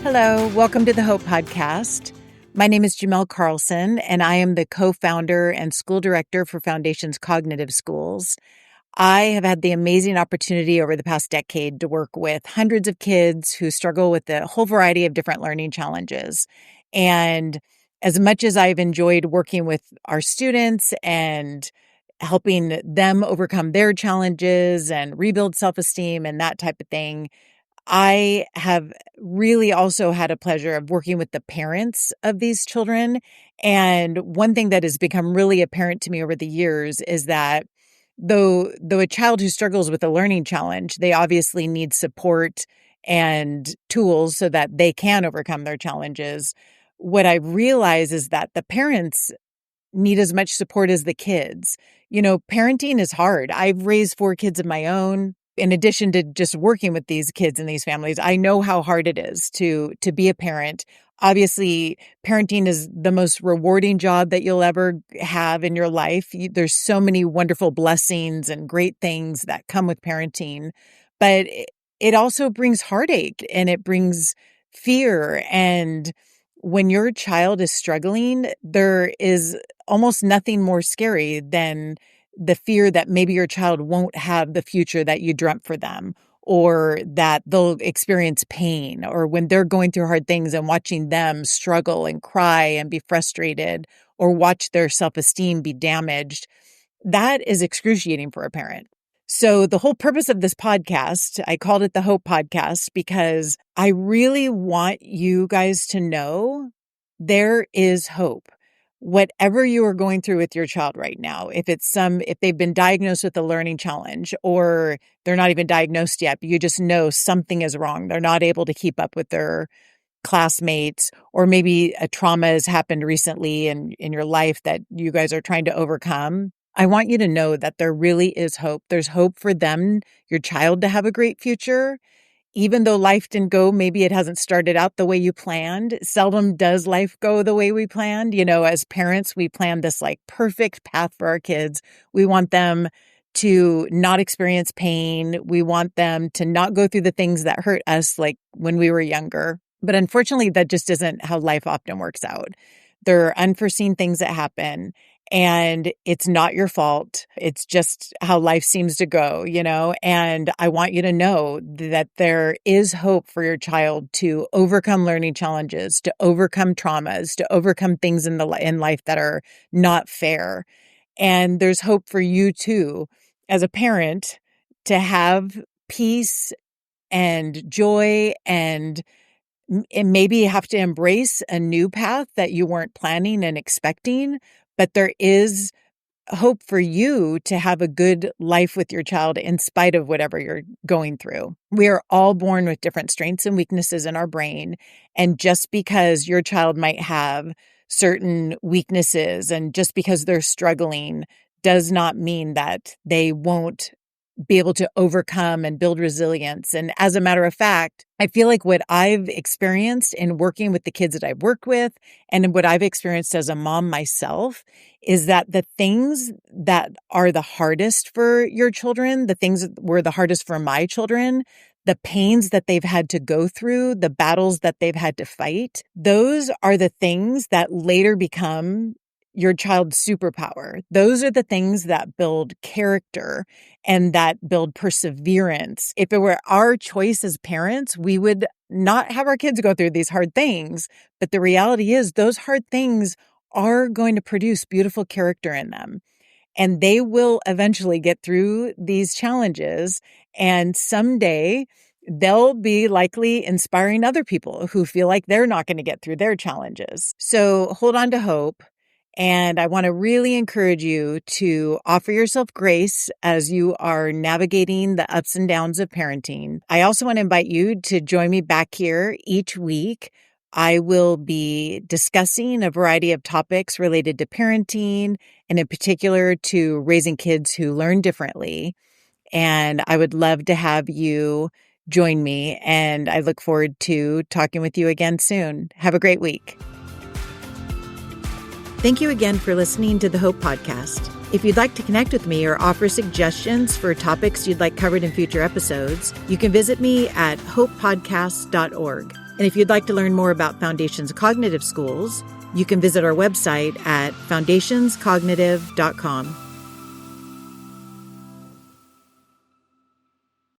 Hello, welcome to the Hope Podcast. My name is Jimelle Carlson, and I am the co-founder and school director for Foundation's Cognitive Schools. I have had the amazing opportunity over the past decade to work with hundreds of kids who struggle with a whole variety of different learning challenges. And as much as I've enjoyed working with our students and helping them overcome their challenges and rebuild self-esteem and that type of thing, I have really also had a pleasure of working with the parents of these children. And one thing that has become really apparent to me over the years is that though a child who struggles with a learning challenge, they obviously need support and tools so that they can overcome their challenges. What I realize is that the parents need as much support as the kids. You know, parenting is hard. I've raised 4 kids of my own. In addition to just working with these kids and these families, I know how hard it is to be a parent. Obviously, parenting is the most rewarding job that you'll ever have in your life. There's so many wonderful blessings and great things that come with parenting, but it also brings heartache and it brings fear. And when your child is struggling, there is almost nothing more scary than the fear that maybe your child won't have the future that you dreamt for them, or that they'll experience pain, or when they're going through hard things and watching them struggle and cry and be frustrated, or watch their self-esteem be damaged. That is excruciating for a parent. So the whole purpose of this podcast, I called it the Hope Podcast because I really want you guys to know there is hope. Whatever you are going through with your child right now, if they've been diagnosed with a learning challenge, or they're not even diagnosed yet, but you just know something is wrong. They're not able to keep up with their classmates, or maybe a trauma has happened recently in your life that you guys are trying to overcome. I want you to know that there really is hope. There's hope for them, your child, to have a great future. Even though life didn't go, maybe it hasn't started out the way you planned. Seldom does life go the way we planned. You know, as parents, we plan this like perfect path for our kids. We want them to not experience pain. We want them to not go through the things that hurt us, like when we were younger. But unfortunately, that just isn't how life often works out. There are unforeseen things that happen. And it's not your fault. It's just how life seems to go, you know? And I want you to know that there is hope for your child to overcome learning challenges, to overcome traumas, to overcome things in life that are not fair. And there's hope for you too, as a parent, to have peace and joy and maybe have to embrace a new path that you weren't planning and expecting. But there is hope for you to have a good life with your child in spite of whatever you're going through. We are all born with different strengths and weaknesses in our brain. And just because your child might have certain weaknesses and just because they're struggling does not mean that they won't be able to overcome and build resilience. And as a matter of fact, I feel like what I've experienced in working with the kids that I've worked with and what I've experienced as a mom myself is that the things that are the hardest for your children, the things that were the hardest for my children, the pains that they've had to go through, the battles that they've had to fight, those are the things that later become your child's superpower. Those are the things that build character and that build perseverance. If it were our choice as parents, we would not have our kids go through these hard things. But the reality is those hard things are going to produce beautiful character in them. And they will eventually get through these challenges. And someday they'll be likely inspiring other people who feel like they're not going to get through their challenges. So hold on to hope. And I want to really encourage you to offer yourself grace as you are navigating the ups and downs of parenting. I also want to invite you to join me back here each week. I will be discussing a variety of topics related to parenting and in particular to raising kids who learn differently. And I would love to have you join me. And I look forward to talking with you again soon. Have a great week. Thank you again for listening to the Hope Podcast. If you'd like to connect with me or offer suggestions for topics you'd like covered in future episodes, you can visit me at hopepodcast.org. And if you'd like to learn more about Foundations Cognitive Schools, you can visit our website at foundationscognitive.com.